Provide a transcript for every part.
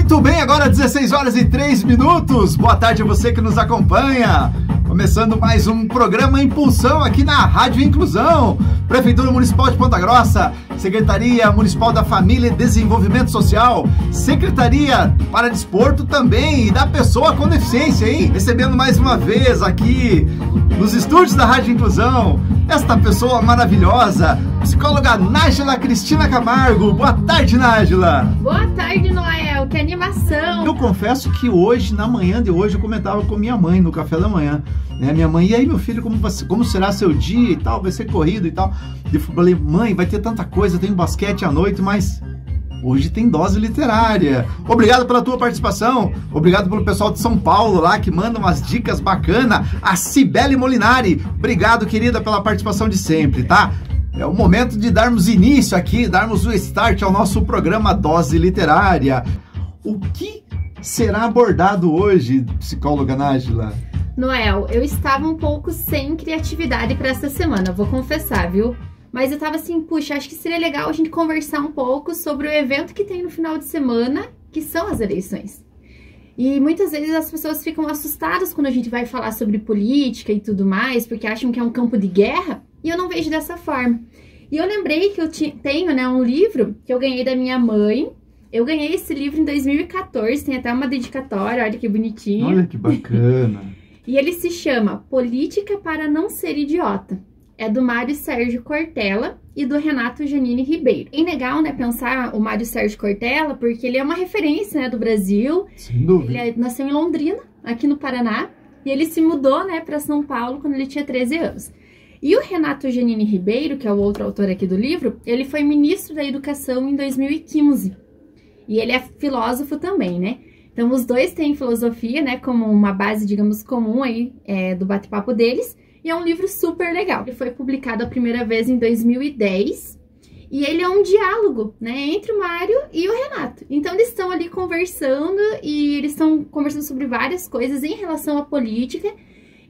Muito bem, agora 16 horas e 3 minutos. Boa tarde a você que nos acompanha. Começando mais um programa Impulsão aqui na Rádio Inclusão. Prefeitura Municipal de Ponta Grossa, Secretaria Municipal da Família e Desenvolvimento Social, Secretaria para Desporto também e da Pessoa com Deficiência, hein? Recebendo mais uma vez aqui nos estúdios da Rádio Inclusão esta pessoa maravilhosa, psicóloga Nájila Cristina Camargo. Boa tarde, Nájila. Boa tarde, Noel. Que animação. Eu confesso que hoje, na manhã de hoje, eu comentava com minha mãe no café da manhã, né? Minha mãe, e aí, meu filho, como será seu dia e tal? Vai ser corrido e tal. Eu falei, mãe, vai ter tanta coisa, tem basquete à noite, mas hoje tem dose literária. Obrigado pela tua participação. Obrigado pelo pessoal de São Paulo lá que manda umas dicas bacanas. A Cibele Molinari. Obrigado, querida, pela participação de sempre, tá? É o momento de darmos início aqui, darmos o start ao nosso programa Dose Literária. O que será abordado hoje, psicóloga Nájila? Noel, eu estava um pouco sem criatividade para essa semana, vou confessar, viu? Mas eu tava assim, puxa, acho que seria legal a gente conversar um pouco sobre o evento que tem no final de semana, que são as eleições. E muitas vezes as pessoas ficam assustadas quando a gente vai falar sobre política e tudo mais, porque acham que é um campo de guerra, e eu não vejo dessa forma. E eu lembrei que eu tenho, né, um livro que eu ganhei da minha mãe. Eu ganhei esse livro em 2014, tem até uma dedicatória, olha que bonitinho. Olha que bacana. E ele se chama Política para Não Ser Idiota. É do Mário Sérgio Cortella e do Renato Janine Ribeiro. É legal, né, pensar o Mário Sérgio Cortella, porque ele é uma referência, né, do Brasil. Sem dúvida. Ele nasceu em Londrina, aqui no Paraná, e ele se mudou, né, para São Paulo quando ele tinha 13 anos. E o Renato Janine Ribeiro, que é o outro autor aqui do livro, ele foi ministro da Educação em 2015. E ele é filósofo também, né? Então, os dois têm filosofia, né, como uma base, digamos, comum aí do bate-papo deles. E é um livro super legal. Ele foi publicado a primeira vez em 2010. E ele é um diálogo, né, entre o Mário e o Renato. Então, eles estão ali conversando e eles estão conversando sobre várias coisas em relação à política.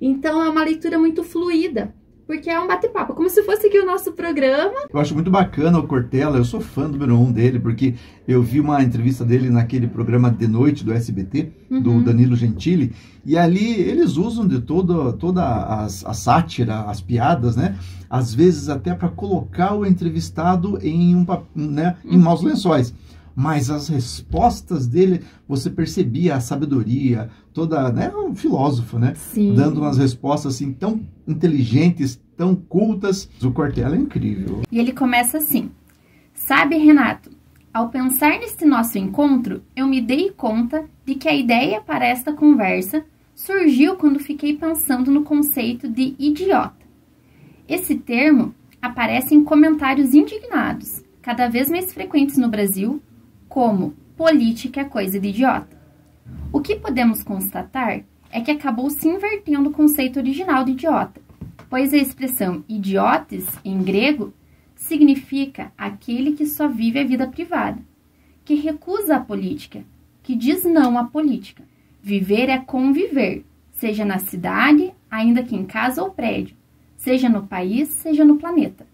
Então, é uma leitura muito fluida, porque é um bate-papo, como se fosse aqui o nosso programa. Eu acho muito bacana o Cortella, eu sou fã número 1 dele, porque eu vi uma entrevista dele naquele programa de noite do SBT, do Danilo Gentili, e ali eles usam de toda a sátira, as piadas, né? Às vezes até para colocar o entrevistado em maus lençóis. Mas as respostas dele, você percebia a sabedoria, toda, né, um filósofo, né? Sim. Dando umas respostas assim tão inteligentes, tão cultas. O Cortella é incrível. E ele começa assim: sabe, Renato, ao pensar neste nosso encontro, eu me dei conta de que a ideia para esta conversa surgiu quando fiquei pensando no conceito de idiota. Esse termo aparece em comentários indignados, cada vez mais frequentes no Brasil, como política é coisa de idiota. O que podemos constatar é que acabou se invertendo o conceito original de idiota, pois a expressão idiotes, em grego, significa aquele que só vive a vida privada, que recusa a política, que diz não à política. Viver é conviver, seja na cidade, ainda que em casa ou prédio, seja no país, seja no planeta.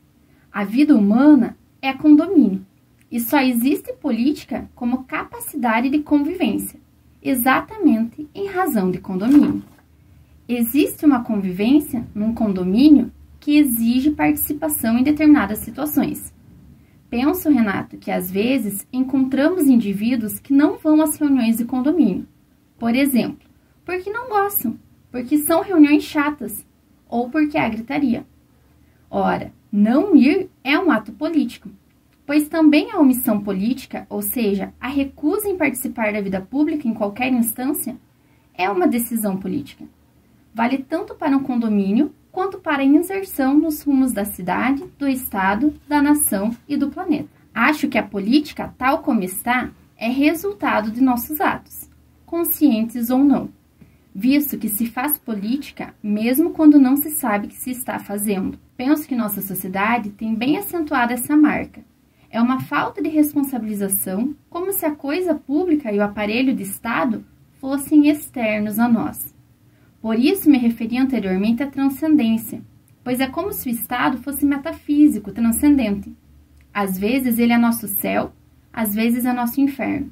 A vida humana é condomínio. E só existe política como capacidade de convivência, exatamente em razão de condomínio. Existe uma convivência num condomínio que exige participação em determinadas situações. Penso, Renato, que às vezes encontramos indivíduos que não vão às reuniões de condomínio. Por exemplo, porque não gostam, porque são reuniões chatas ou porque há gritaria. Ora, não ir é um ato político, pois também a omissão política, ou seja, a recusa em participar da vida pública em qualquer instância, é uma decisão política. Vale tanto para um condomínio quanto para a inserção nos rumos da cidade, do estado, da nação e do planeta. Acho que a política, tal como está, é resultado de nossos atos, conscientes ou não, visto que se faz política mesmo quando não se sabe que se está fazendo. Penso que nossa sociedade tem bem acentuada essa marca. É uma falta de responsabilização, como se a coisa pública e o aparelho de Estado fossem externos a nós. Por isso me referi anteriormente à transcendência, pois é como se o Estado fosse metafísico, transcendente. Às vezes ele é nosso céu, às vezes é nosso inferno.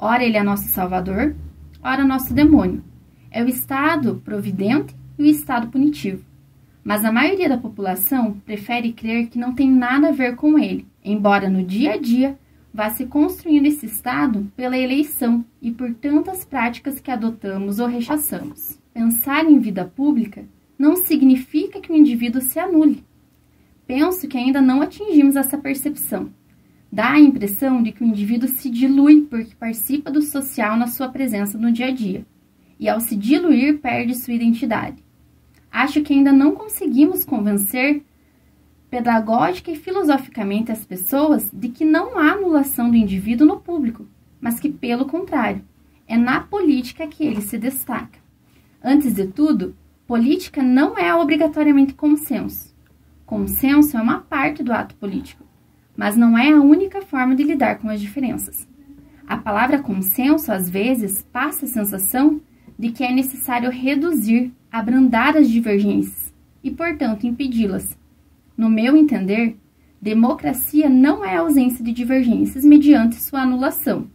Ora ele é nosso salvador, ora nosso demônio. É o Estado providente e o Estado punitivo. Mas a maioria da população prefere crer que não tem nada a ver com ele, embora no dia a dia vá se construindo esse Estado pela eleição e por tantas práticas que adotamos ou rechaçamos. Pensar em vida pública não significa que o indivíduo se anule. Penso que ainda não atingimos essa percepção. Dá a impressão de que o indivíduo se dilui porque participa do social na sua presença no dia a dia, e ao se diluir perde sua identidade. Acho que ainda não conseguimos convencer pedagógica e filosoficamente as pessoas de que não há anulação do indivíduo no público, mas que, pelo contrário, é na política que ele se destaca. Antes de tudo, política não é obrigatoriamente consenso. Consenso é uma parte do ato político, mas não é a única forma de lidar com as diferenças. A palavra consenso, às vezes, passa a sensação de que é necessário reduzir, abrandar as divergências e, portanto, impedi-las. No meu entender, democracia não é a ausência de divergências mediante sua anulação.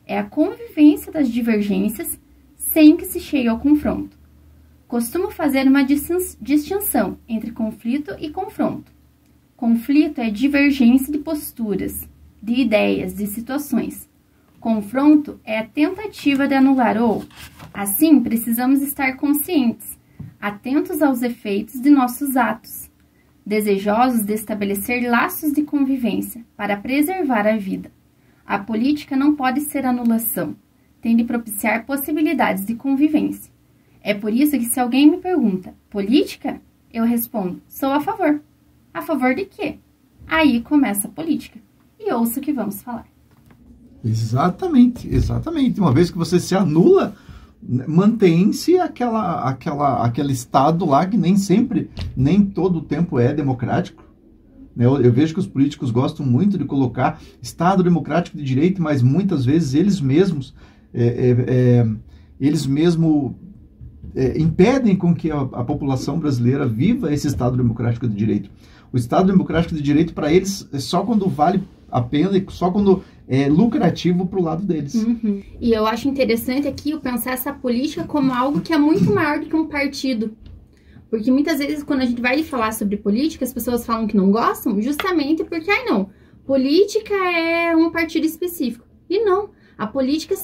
É a convivência das divergências sem que se chegue ao confronto. Costumo fazer uma distinção entre conflito e confronto. Conflito é divergência de posturas, de ideias, de situações. Confronto é a tentativa de anular ou, assim, precisamos estar conscientes, atentos aos efeitos de nossos atos, desejosos de estabelecer laços de convivência para preservar a vida. A política não pode ser anulação, tem de propiciar possibilidades de convivência. É por isso que se alguém me pergunta, política? Eu respondo, sou a favor. A favor de quê? Aí começa a política. E ouça o que vamos falar. Exatamente, exatamente. Uma vez que você se anula, mantém-se aquele Estado lá que nem sempre, nem todo o tempo é democrático. Eu vejo que os políticos gostam muito de colocar Estado democrático de direito, mas muitas vezes eles mesmos impedem com que a população brasileira viva esse Estado democrático de direito. O Estado democrático de direito, para eles, é só quando vale a pena e só quando é lucrativo para o lado deles. Uhum. E eu acho interessante aqui eu pensar essa política como algo que é muito maior do que um partido. Porque muitas vezes, quando a gente vai falar sobre política, as pessoas falam que não gostam, justamente porque, política é um partido específico. E não. A política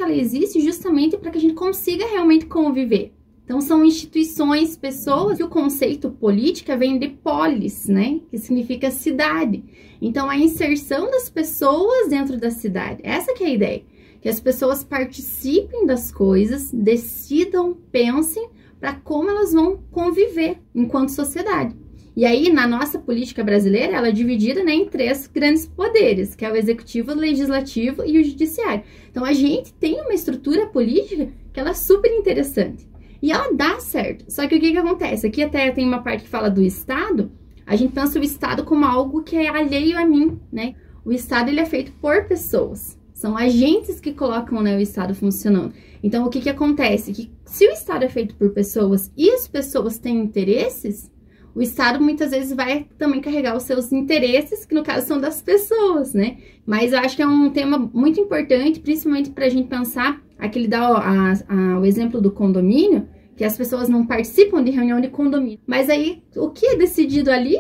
ela existe justamente para que a gente consiga realmente conviver. Então, são instituições, pessoas, e o conceito política vem de polis, né? Que significa cidade. Então, a inserção das pessoas dentro da cidade. Essa que é a ideia. Que as pessoas participem das coisas, decidam, pensem para como elas vão conviver enquanto sociedade. E aí, na nossa política brasileira, ela é dividida, né, em 3 grandes poderes, que é o executivo, o legislativo e o judiciário. Então, a gente tem uma estrutura política que ela é super interessante. E ela dá certo. Só que o que acontece? Aqui até tem uma parte que fala do Estado. A gente pensa o Estado como algo que é alheio a mim, né? O Estado, ele é feito por pessoas. São agentes que colocam, né, o Estado funcionando. Então, o que acontece? Que se o Estado é feito por pessoas e as pessoas têm interesses, o Estado muitas vezes vai também carregar os seus interesses, que no caso são das pessoas, né? Mas eu acho que é um tema muito importante, principalmente para a gente pensar, aqui ele dá o exemplo do condomínio, que as pessoas não participam de reunião de condomínio. Mas aí, o que é decidido ali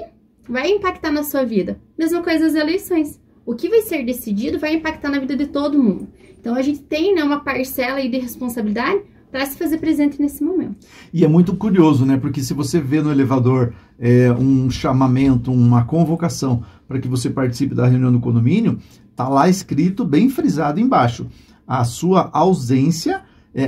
vai impactar na sua vida. Mesma coisa as eleições. O que vai ser decidido vai impactar na vida de todo mundo. Então, a gente tem, né, uma parcela aí de responsabilidade para se fazer presente nesse momento. E é muito curioso, né? Porque se você vê no elevador um chamamento, uma convocação para que você participe da reunião do condomínio, tá lá escrito, bem frisado embaixo, a sua ausência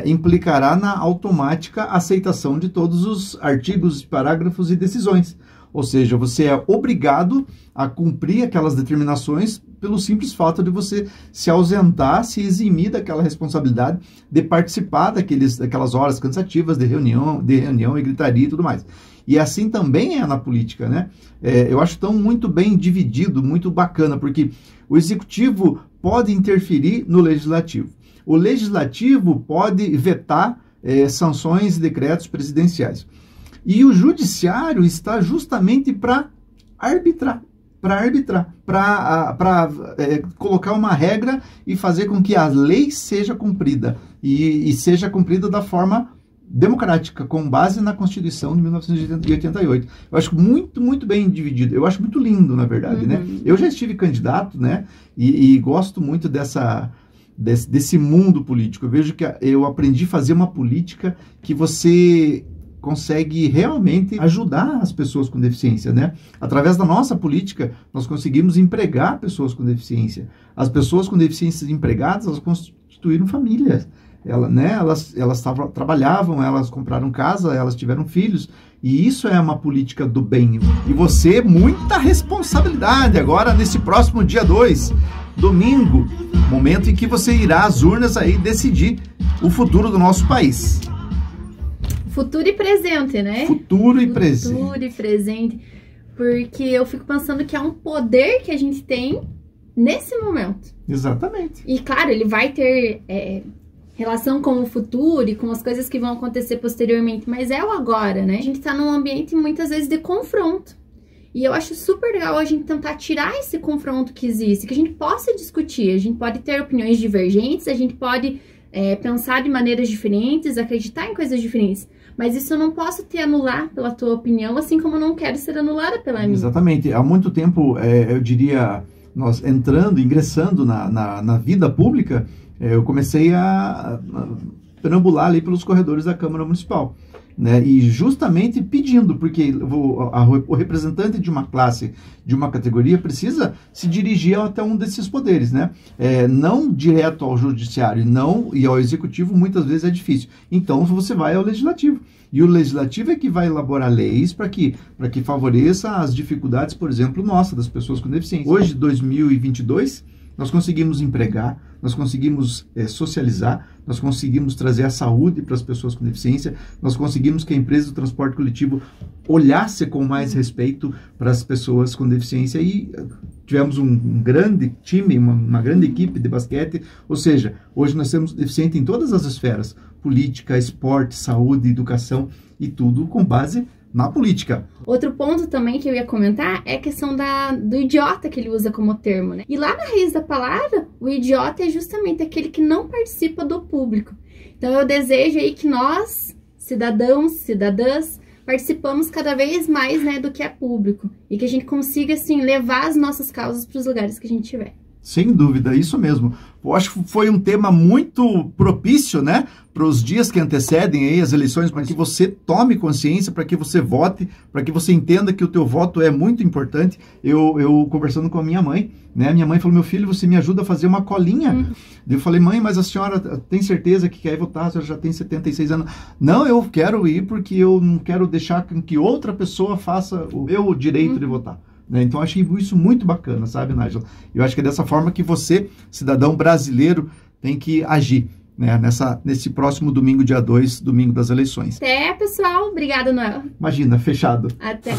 implicará na automática aceitação de todos os artigos, parágrafos e decisões. Ou seja, você é obrigado a cumprir aquelas determinações pelo simples fato de você se ausentar, se eximir daquela responsabilidade de participar daquelas horas cansativas de reunião e gritaria e tudo mais. E assim também é na política, né? Eu acho tão muito bem dividido, muito bacana, porque o executivo pode interferir no legislativo. O legislativo pode vetar sanções e decretos presidenciais. E o judiciário está justamente para arbitrar. para arbitrar, para colocar uma regra e fazer com que a lei seja cumprida e seja cumprida da forma democrática, com base na Constituição de 1988. Eu acho muito, muito bem dividido. Eu acho muito lindo, na verdade, né? Eu já estive candidato, né? E gosto muito desse mundo político. Eu vejo que eu aprendi a fazer uma política que você consegue realmente ajudar as pessoas com deficiência, né? Através da nossa política, nós conseguimos empregar pessoas com deficiência. As pessoas com deficiências empregadas, elas constituíram famílias. Elas trabalhavam, elas compraram casa, elas tiveram filhos, e isso é uma política do bem. E você, muita responsabilidade agora nesse próximo dia 2, domingo, momento em que você irá às urnas aí decidir o futuro do nosso país. Futuro e presente, né? Futuro e presente. Futuro e presente, porque eu fico pensando que é um poder que a gente tem nesse momento. Exatamente. E claro, ele vai ter relação com o futuro e com as coisas que vão acontecer posteriormente, mas é o agora, né? A gente tá num ambiente muitas vezes de confronto. E eu acho super legal a gente tentar tirar esse confronto que existe, que a gente possa discutir, a gente pode ter opiniões divergentes, a gente pode pensar de maneiras diferentes, acreditar em coisas diferentes, mas isso eu não posso te anular pela tua opinião, assim como eu não quero ser anulada pela minha. Exatamente. Há muito tempo, eu diria, nós ingressando na vida pública, eu comecei a perambular ali pelos corredores da Câmara Municipal, né? E justamente pedindo, porque o representante de uma classe, de uma categoria, precisa se dirigir até um desses poderes, né? Não direto ao judiciário e ao executivo, muitas vezes é difícil. Então você vai ao legislativo. E o legislativo é que vai elaborar leis para que favoreça as dificuldades, por exemplo, nossas, das pessoas com deficiência. Hoje, 2022, nós conseguimos empregar, nós conseguimos socializar, nós conseguimos trazer a saúde para as pessoas com deficiência, nós conseguimos que a empresa do transporte coletivo olhasse com mais respeito para as pessoas com deficiência e tivemos um grande time, uma grande equipe de basquete, ou seja, hoje nós temos deficiente em todas as esferas, política, esporte, saúde, educação e tudo com base na política. Outro ponto também que eu ia comentar é a questão do idiota que ele usa como termo, né? E lá na raiz da palavra, o idiota é justamente aquele que não participa do público. Então eu desejo aí que nós, cidadãos, cidadãs, participamos cada vez mais, né, do que é público. E que a gente consiga, assim, levar as nossas causas para os lugares que a gente tiver. Sem dúvida, isso mesmo. Eu acho que foi um tema muito propício, né, para os dias que antecedem aí as eleições, para que você tome consciência, para que você vote, para que você entenda que o teu voto é muito importante. Eu conversando com a minha mãe, né, minha mãe falou, meu filho, você me ajuda a fazer uma colinha. Eu falei, mãe, mas a senhora tem certeza que quer votar? A senhora já tem 76 anos. Não, eu quero ir porque eu não quero deixar que outra pessoa faça o meu direito de votar. Então, eu achei isso muito bacana, sabe, Nájila? Eu acho que é dessa forma que você, cidadão brasileiro, tem que agir, né? Nesse próximo domingo, dia 2, domingo das eleições. Até, pessoal. Obrigada, Noel. Imagina, fechado. Até.